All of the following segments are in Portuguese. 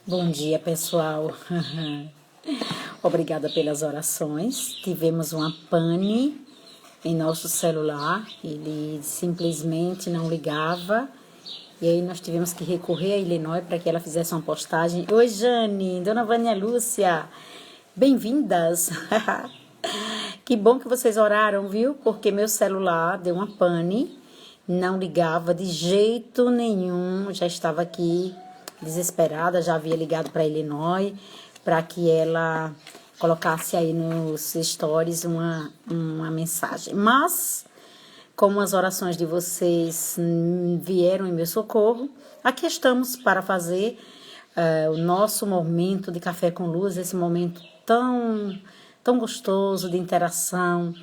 Bom dia, pessoal. Obrigada pelas orações. Tivemos uma pane em nosso celular. Ele simplesmente não ligava. E aí nós tivemos que recorrer a Illinois para que ela fizesse uma postagem. Oi, Jane, Dona Vânia Lúcia. Bem-vindas. Que bom que vocês oraram, viu? Porque meu celular deu uma pane. Não ligava de jeito nenhum. Já estava aqui desesperada, já havia ligado para Illinois para que ela colocasse aí nos stories uma mensagem. Mas, como as orações de vocês vieram em meu socorro, aqui estamos para fazer o nosso momento de Café com Luz, esse momento tão gostoso de interação,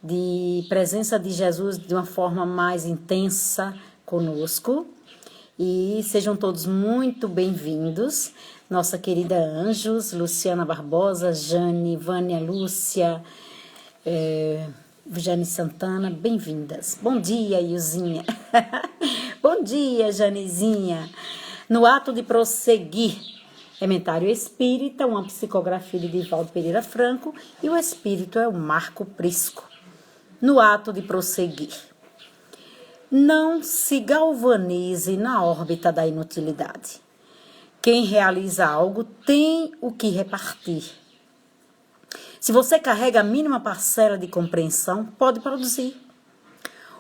de presença de Jesus de uma forma mais intensa conosco. E sejam todos muito bem-vindos. Nossa querida Anjos, Luciana Barbosa, Jane, Vânia Lúcia, Jane Santana, bem-vindas. Bom dia, Ilzinha. Bom dia, Janezinha. No ato de prosseguir, Comentário Espírita, uma psicografia de Divaldo Pereira Franco, e o Espírito é o Marco Prisco. No ato de prosseguir. Não se galvanize na órbita da inutilidade. Quem realiza algo tem o que repartir. Se você carrega a mínima parcela de compreensão, pode produzir.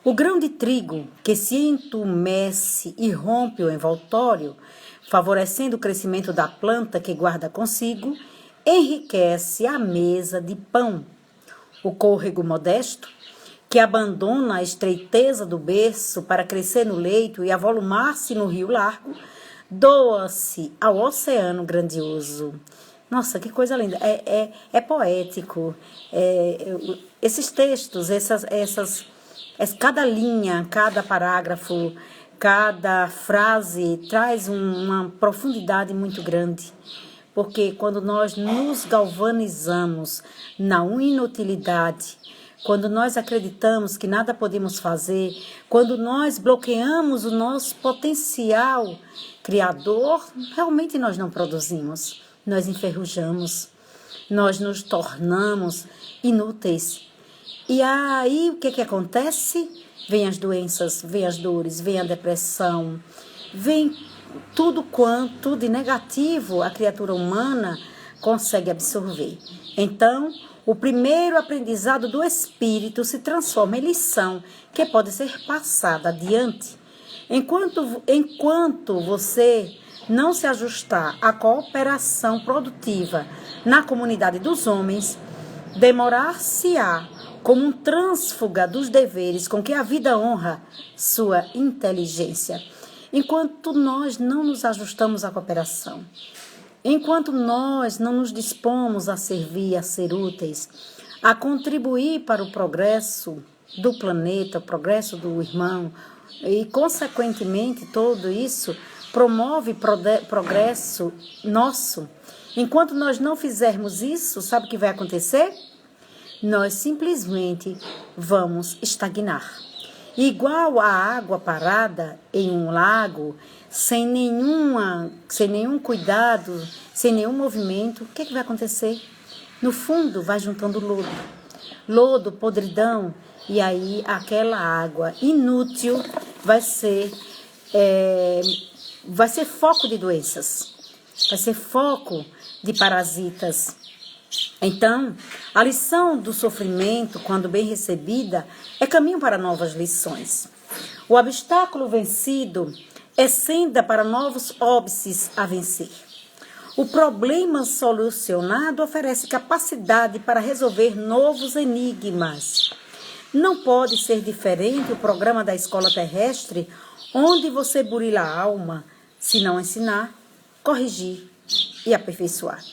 O grão de trigo que se entumece e rompe o envoltório, favorecendo o crescimento da planta que guarda consigo, enriquece a mesa de pão. O côrrego modesto, que abandona a estreiteza do berço para crescer no leito e avolumar-se no rio largo, doa-se ao oceano grandioso. Nossa, que coisa linda! É poético. Esses textos, cada linha, cada parágrafo, cada frase traz uma profundidade muito grande. Porque quando nós nos galvanizamos na inutilidade, quando nós acreditamos que nada podemos fazer, quando nós bloqueamos o nosso potencial criador, realmente nós não produzimos, nós enferrujamos, nós nos tornamos inúteis. E aí o que acontece? Vem as doenças, vem as dores, vem a depressão, vem tudo quanto de negativo a criatura humana consegue absorver. Então, o primeiro aprendizado do Espírito se transforma em lição que pode ser passada adiante. Enquanto você não se ajustar à cooperação produtiva na comunidade dos homens, demorar-se-á como um trânsfuga dos deveres com que a vida honra sua inteligência. Enquanto nós não nos ajustamos à cooperação, enquanto nós não nos dispomos a servir, a ser úteis, a contribuir para o progresso do planeta, o progresso do irmão, e, consequentemente, tudo isso promove progresso nosso. Enquanto nós não fizermos isso, sabe o que vai acontecer? Nós simplesmente vamos estagnar. Igual a água parada em um lago, sem nenhum cuidado, sem nenhum movimento, o que vai acontecer? No fundo, vai juntando lodo, podridão, e aí aquela água inútil vai ser foco de doenças, vai ser foco de parasitas. Então, a lição do sofrimento, quando bem recebida, é caminho para novas lições. O obstáculo vencido é senda para novos óbices a vencer. O problema solucionado oferece capacidade para resolver novos enigmas. Não pode ser diferente o programa da escola terrestre, onde você burila a alma, se não ensinar, corrigir e aperfeiçoar.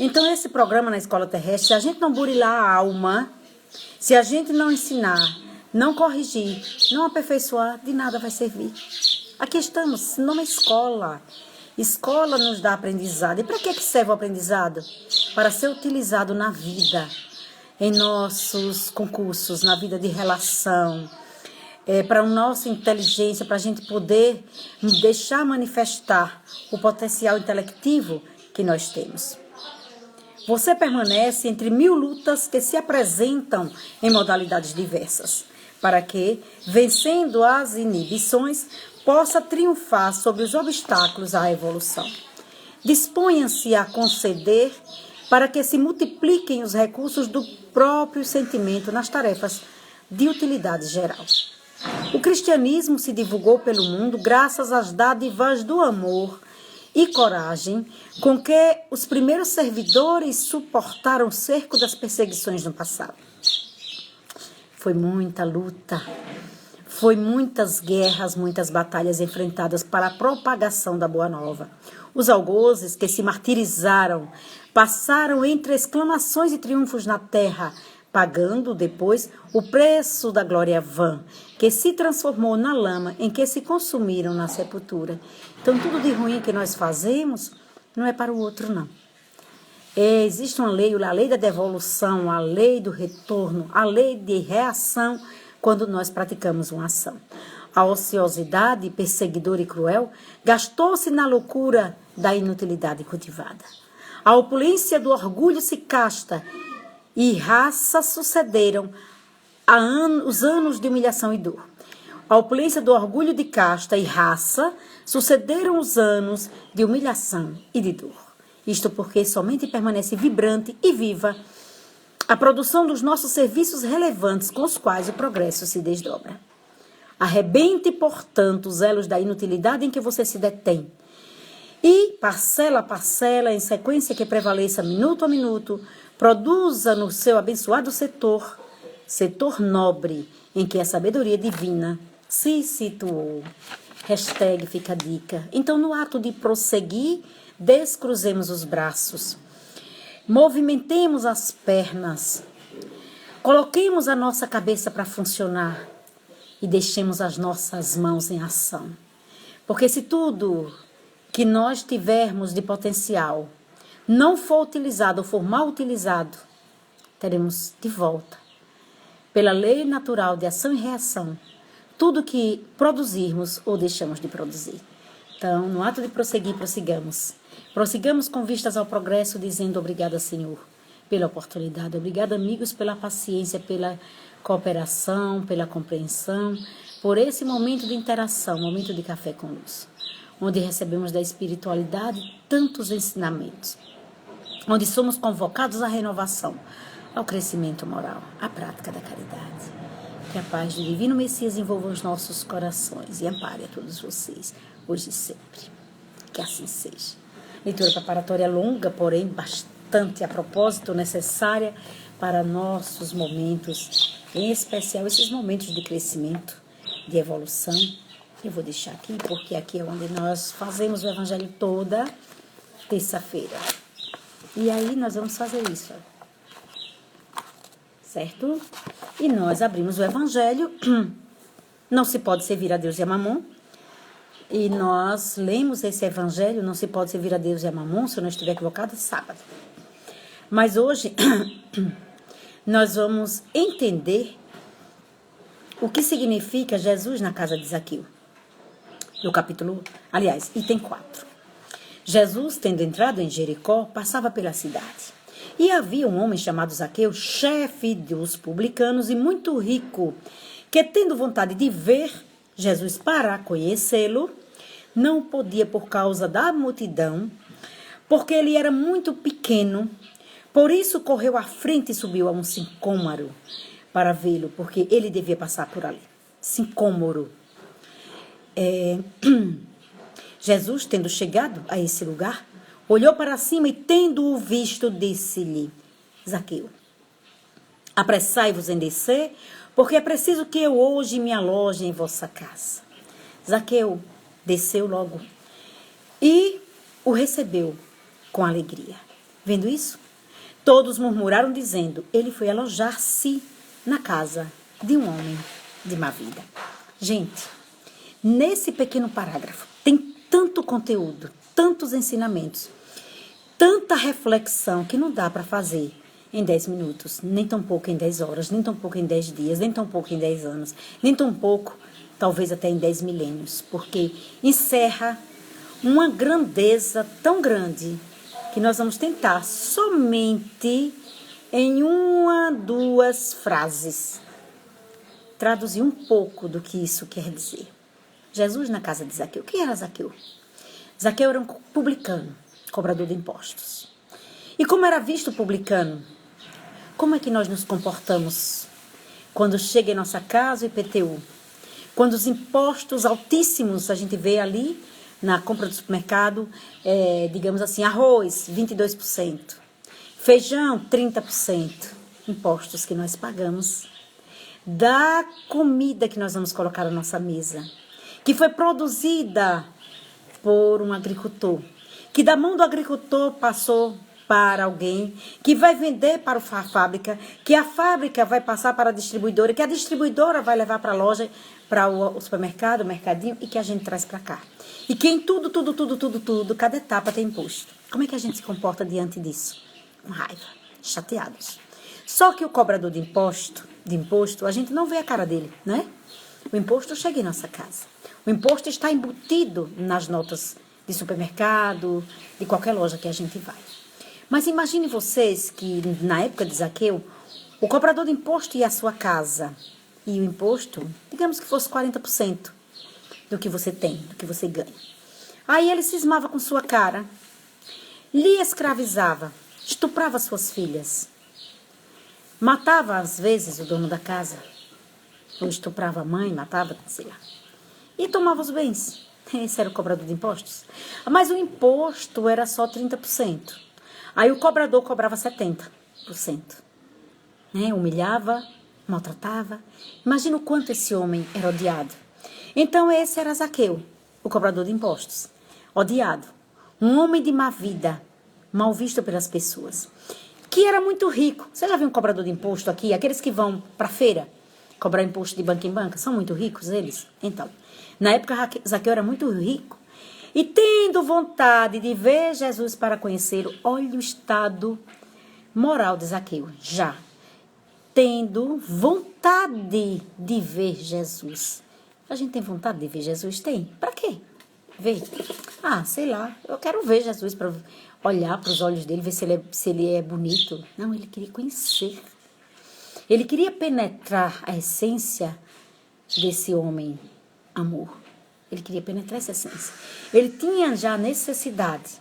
Então, esse programa na escola terrestre, se a gente não burilar a alma, se a gente não ensinar, não corrigir, não aperfeiçoar, de nada vai servir. Aqui estamos, numa escola. Escola nos dá aprendizado. E para que serve o aprendizado? Para ser utilizado na vida, em nossos concursos, na vida de relação, para a nossa inteligência, para a gente poder deixar manifestar o potencial intelectivo que nós temos. Você permanece entre 1000 lutas que se apresentam em modalidades diversas, para que, vencendo as inibições, possa triunfar sobre os obstáculos à evolução. Disponha-se a conceder para que se multipliquem os recursos do próprio sentimento nas tarefas de utilidade geral. O cristianismo se divulgou pelo mundo graças às dádivas do amor e coragem com que os primeiros servidores suportaram o cerco das perseguições no passado. Foi muita luta, foi muitas guerras, muitas batalhas enfrentadas para a propagação da Boa Nova. Os algozes que se martirizaram passaram entre exclamações e triunfos na terra, pagando depois o preço da glória vã, que se transformou na lama em que se consumiram na sepultura. Então, tudo de ruim que nós fazemos não é para o outro, não. Existe uma lei, a lei da devolução, a lei do retorno, a lei de reação quando nós praticamos uma ação. A ociosidade perseguidora e cruel gastou-se na loucura da inutilidade cultivada. A opulência do orgulho se casta e raça sucederam os anos de humilhação e dor. A opulência do orgulho de casta e raça sucederam os anos de humilhação e de dor. Isto porque somente permanece vibrante e viva a produção dos nossos serviços relevantes com os quais o progresso se desdobra. Arrebente, portanto, os elos da inutilidade em que você se detém. E, parcela a parcela, em sequência que prevaleça minuto a minuto, produza no seu abençoado setor nobre, em que a sabedoria divina se situou. Hashtag fica a dica. Então, no ato de prosseguir, descruzemos os braços, movimentemos as pernas, coloquemos a nossa cabeça para funcionar e deixemos as nossas mãos em ação. Porque se tudo que nós tivermos de potencial não for utilizado ou for mal utilizado, teremos de volta, pela lei natural de ação e reação, tudo que produzirmos ou deixamos de produzir. Então, no ato de prosseguir, prossigamos. Prossigamos com vistas ao progresso, dizendo obrigada, Senhor, pela oportunidade. Obrigada, amigos, pela paciência, pela cooperação, pela compreensão, por esse momento de interação, momento de café com luz, onde recebemos da espiritualidade tantos ensinamentos, onde somos convocados à renovação, ao crescimento moral, à prática da caridade. Que a paz do Divino Messias envolva os nossos corações e ampare a todos vocês, hoje e sempre. Que assim seja. Leitura preparatória longa, porém bastante a propósito, necessária para nossos momentos, em especial esses momentos de crescimento, de evolução. Eu vou deixar aqui, porque aqui é onde nós fazemos o Evangelho toda terça-feira. E aí nós vamos fazer isso, certo? E nós abrimos o Evangelho, não se pode servir a Deus e a Mamon, e nós lemos esse Evangelho, não se pode servir a Deus e a Mamon, se eu não estiver equivocado, sábado. Mas hoje nós vamos entender o que significa Jesus na casa de Zaqueu. No capítulo, aliás, item 4. Jesus, tendo entrado em Jericó, passava pela cidade. E havia um homem chamado Zaqueu, chefe dos publicanos e muito rico, que, tendo vontade de ver Jesus para conhecê-lo, não podia por causa da multidão, porque ele era muito pequeno. Por isso correu à frente e subiu a um sicômoro para vê-lo, porque ele devia passar por ali. Sicômoro. Jesus, tendo chegado a esse lugar, olhou para cima e, tendo-o visto, disse-lhe: Zaqueu, apressai-vos em descer, porque é preciso que eu hoje me aloje em vossa casa. Zaqueu desceu logo e o recebeu com alegria. Vendo isso, todos murmuraram, dizendo: ele foi alojar-se na casa de um homem de má vida. Gente, nesse pequeno parágrafo tem tanto conteúdo, tantos ensinamentos, tanta reflexão que não dá para fazer em 10 minutos, nem tão pouco em 10 horas, nem tão pouco em 10 dias, nem tão pouco em 10 anos, nem tão pouco, talvez até em 10 milênios, porque encerra uma grandeza tão grande que nós vamos tentar somente em uma, duas frases traduzir um pouco do que isso quer dizer. Jesus na casa de Zaqueu. Quem era Zaqueu? Zaqueu era um publicano, cobrador de impostos. E como era visto o publicano, como é que nós nos comportamos quando chega em nossa casa o IPTU? Quando os impostos altíssimos a gente vê ali na compra do supermercado, digamos assim, arroz, 22%, feijão, 30%, impostos que nós pagamos da comida que nós vamos colocar na nossa mesa, que foi produzida por um agricultor, que da mão do agricultor passou para alguém, que vai vender para a fábrica, que a fábrica vai passar para a distribuidora, que a distribuidora vai levar para a loja, para o supermercado, o mercadinho, e que a gente traz para cá. E que em tudo, cada etapa tem imposto. Como é que a gente se comporta diante disso? Com raiva, chateados. Só que o cobrador de imposto, a gente não vê a cara dele, né? O imposto chega em nossa casa. O imposto está embutido nas notas de supermercado, de qualquer loja que a gente vai. Mas imagine vocês que na época de Zaqueu, o cobrador de imposto ia à sua casa e o imposto, digamos que fosse 40% do que você tem, do que você ganha. Aí ele cismava com sua cara, lhe escravizava, estuprava suas filhas, matava às vezes o dono da casa, ou estuprava a mãe, matava, sei lá, e tomava os bens. Esse era o cobrador de impostos. Mas o imposto era só 30%. Aí o cobrador cobrava 70%. Né? Humilhava, maltratava. Imagina o quanto esse homem era odiado. Então esse era Zaqueu, o cobrador de impostos. Odiado. Um homem de má vida, mal visto pelas pessoas. Que era muito rico. Você já viu um cobrador de imposto aqui? Aqueles que vão para a feira cobrar imposto de banca em banca. São muito ricos eles? Então, na época Zaqueu era muito rico. E tendo vontade de ver Jesus para conhecê-lo, olha o estado moral de Zaqueu, já. Tendo vontade de ver Jesus. A gente tem vontade de ver Jesus? Tem. Para quê? Ver. Ah, sei lá, eu quero ver Jesus para olhar para os olhos dele, ver se ele é bonito. Não, ele queria conhecer. Ele queria penetrar a essência desse homem amor. Ele queria penetrar essa essência. Ele tinha já a necessidade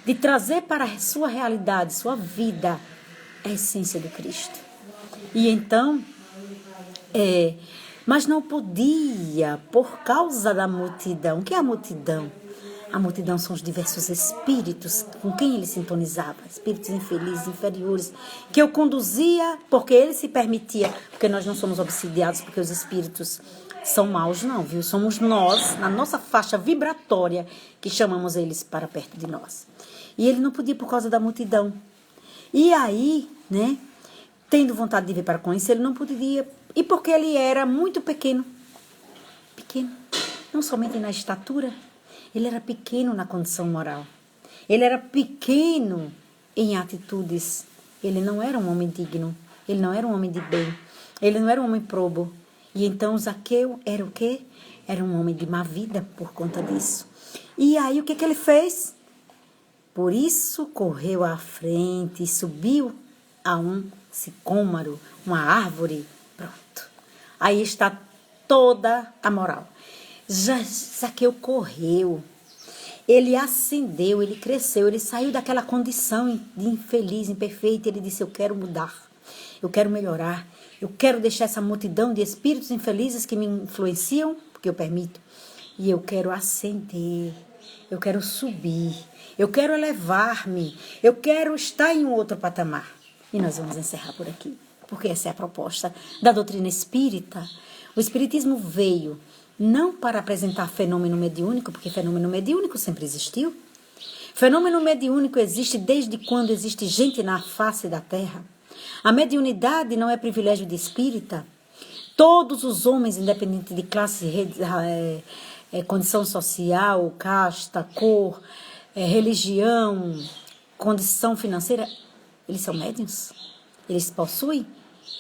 de trazer para a sua realidade, sua vida, a essência do Cristo. E então, mas não podia por causa da multidão. O que é a multidão? A multidão são os diversos espíritos com quem ele sintonizava, espíritos infelizes, inferiores, que eu conduzia porque ele se permitia, porque nós não somos obsidiados, porque os espíritos são maus, não, viu? Somos nós, na nossa faixa vibratória, que chamamos eles para perto de nós. E ele não podia por causa da multidão. E aí, né, tendo vontade de vir para conhecer, ele não podia, e porque ele era muito pequeno, não somente na estatura, ele era pequeno na condição moral. Ele era pequeno em atitudes. Ele não era um homem digno. Ele não era um homem de bem. Ele não era um homem probo. E então Zaqueu era o quê? Era um homem de má vida por conta disso. E aí o que ele fez? Por isso correu à frente e subiu a um sicômoro, uma árvore. Pronto. Aí está toda a moral. Zaqueu correu, ele ascendeu, ele cresceu, ele saiu daquela condição de infeliz, imperfeito. Ele disse: eu quero mudar, eu quero melhorar, eu quero deixar essa multidão de espíritos infelizes que me influenciam, porque eu permito, e eu quero ascender, eu quero subir, eu quero elevar-me, eu quero estar em um outro patamar. E nós vamos encerrar por aqui, porque essa é a proposta da doutrina espírita. O espiritismo veio não para apresentar fenômeno mediúnico, porque fenômeno mediúnico sempre existiu. Fenômeno mediúnico existe desde quando existe gente na face da terra. A mediunidade não é privilégio de espírita. Todos os homens, independente de classe, condição social, casta, cor, religião, condição financeira, eles são médiuns. Eles possuem,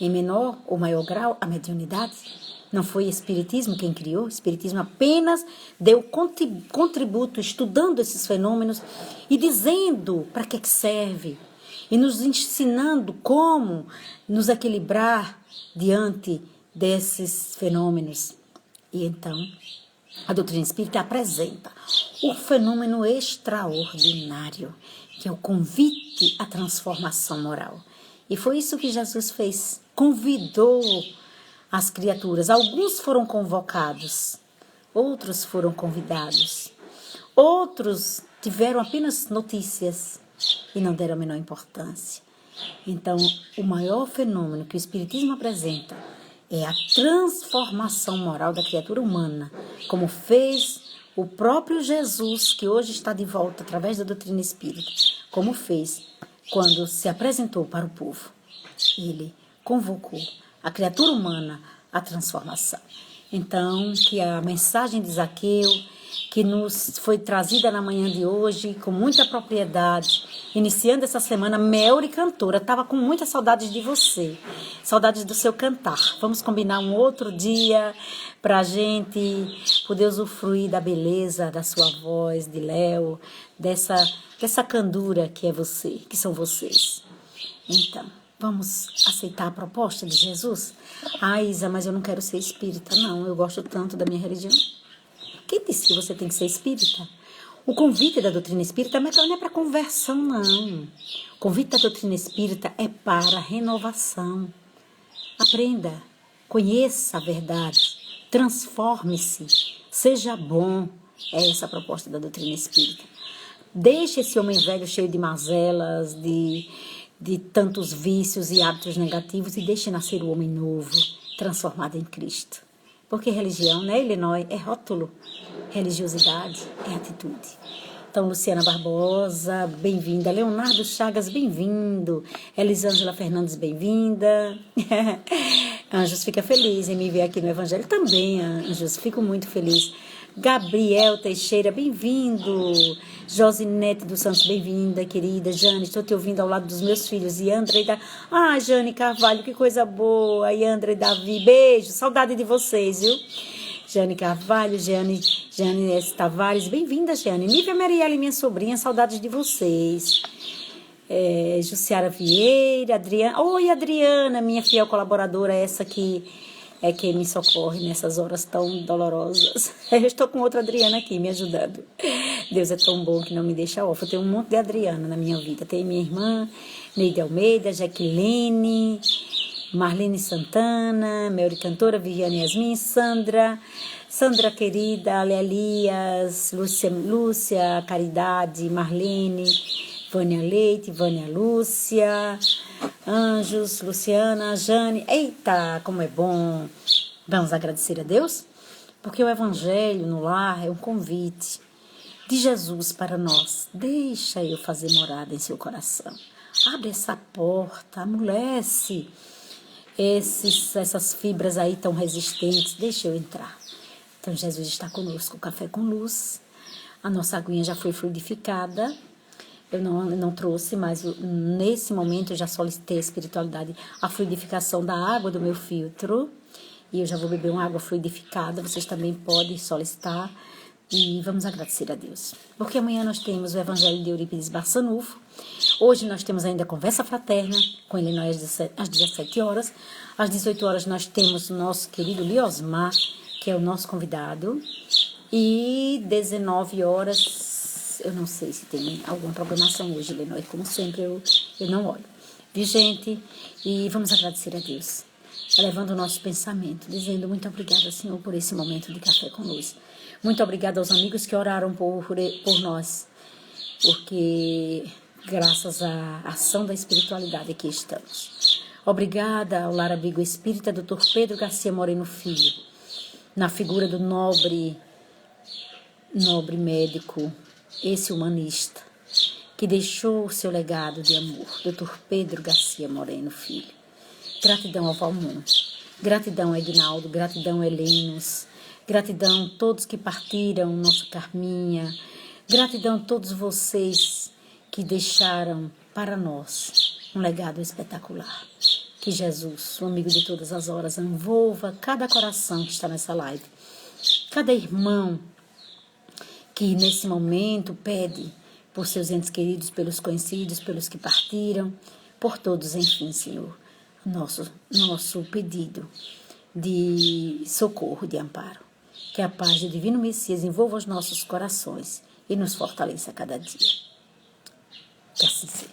em menor ou maior grau, a mediunidade. Não foi o Espiritismo quem criou, o Espiritismo apenas deu contributo estudando esses fenômenos e dizendo para que serve, e nos ensinando como nos equilibrar diante desses fenômenos. E então, a doutrina espírita apresenta o fenômeno extraordinário, que é o convite à transformação moral. E foi isso que Jesus fez, convidou as criaturas. Alguns foram convocados, outros foram convidados, outros tiveram apenas notícias e não deram a menor importância. Então, o maior fenômeno que o Espiritismo apresenta é a transformação moral da criatura humana, como fez o próprio Jesus, que hoje está de volta através da doutrina espírita, como fez quando se apresentou para o povo. Ele convocou a criatura humana à transformação. Então, que a mensagem de Zaqueu, que nos foi trazida na manhã de hoje, com muita propriedade, iniciando essa semana, Melry cantora, estava com muitas saudades de você, saudades do seu cantar. Vamos combinar um outro dia para a gente poder usufruir da beleza da sua voz, de Léo, dessa candura que é você, que são vocês. Então, vamos aceitar a proposta de Jesus? Ah, Isa, mas eu não quero ser espírita. Não, eu gosto tanto da minha religião. Quem disse que você tem que ser espírita? O convite da doutrina espírita não é para conversão, não. O convite da doutrina espírita é para renovação. Aprenda, conheça a verdade, transforme-se, seja bom. É essa a proposta da doutrina espírita. Deixe esse homem velho cheio de mazelas, de tantos vícios e hábitos negativos e deixe nascer o homem novo, transformado em Cristo. Porque religião, né, Illinois, é rótulo. Religiosidade é atitude. Então, Luciana Barbosa, bem-vinda. Leonardo Chagas, bem-vindo. Elisângela Fernandes, bem-vinda. Anjos fica feliz em me ver aqui no Evangelho. Também, Anjos, fico muito feliz. Gabriel Teixeira, bem-vindo. Josinete dos Santos, bem-vinda, querida. Jane, estou te ouvindo ao lado dos meus filhos. Yandra e Davi. Ah, Jane Carvalho, que coisa boa. Yandra e Davi, beijo. Saudade de vocês, viu? Jane Carvalho, Jane S. Tavares, bem-vinda, Jane. Nívia Marielle, minha sobrinha, saudades de vocês. Jussiara Vieira, Adriana. Oi, Adriana, minha fiel colaboradora, essa que é quem me socorre nessas horas tão dolorosas. Eu estou com outra Adriana aqui me ajudando. Deus é tão bom que não me deixa órfã. Eu tenho um monte de Adriana na minha vida. Tem minha irmã, Neide Almeida, Jaqueline, Marlene Santana, Melry Cantora, Viviane Yasmin, Sandra querida, Ale Elias, Lúcia, Caridade, Marlene, Vânia Leite, Vânia Lúcia, Anjos, Luciana, Jane. Eita, como é bom! Vamos agradecer a Deus? Porque o Evangelho no lar é um convite de Jesus para nós. Deixa eu fazer morada em seu coração. Abre essa porta, amolece essas fibras aí tão resistentes. Deixa eu entrar. Então, Jesus está conosco, Café com Luz. A nossa aguinha já foi fluidificada. Eu não trouxe, mas nesse momento eu já solicitei a espiritualidade, a fluidificação da água do meu filtro. E eu já vou beber uma água fluidificada. Vocês também podem solicitar. E vamos agradecer a Deus. Porque amanhã nós temos o Evangelho de Eurípides Barçanufo. Hoje nós temos ainda a Conversa Fraterna com Illinois às 17 horas. Às 18 horas nós temos o nosso querido Liosmar, que é o nosso convidado. E 19 horas, eu não sei se tem alguma programação hoje, Illinois. Como sempre, eu não olho. Viu, gente? E vamos agradecer a Deus. Elevando o nosso pensamento, dizendo muito obrigada, Senhor, por esse momento de Café com Luz. Muito obrigada aos amigos que oraram por nós, porque graças à ação da espiritualidade aqui estamos. Obrigada ao Lar Abrigo Espírita, Dr. Pedro Garcia Moreno Filho, na figura do nobre médico, esse humanista, que deixou o seu legado de amor, Dr. Pedro Garcia Moreno Filho. Gratidão ao Valmonte, gratidão a Ignaldo, gratidão a Helenos, gratidão a todos que partiram, nossa Carminha, gratidão a todos vocês que deixaram para nós um legado espetacular. Que Jesus, o amigo de todas as horas, envolva cada coração que está nessa live. Cada irmão que nesse momento pede por seus entes queridos, pelos conhecidos, pelos que partiram, por todos, enfim, Senhor, nosso pedido de socorro, de amparo. Que a paz do Divino Messias envolva os nossos corações e nos fortaleça a cada dia. Que assim seja.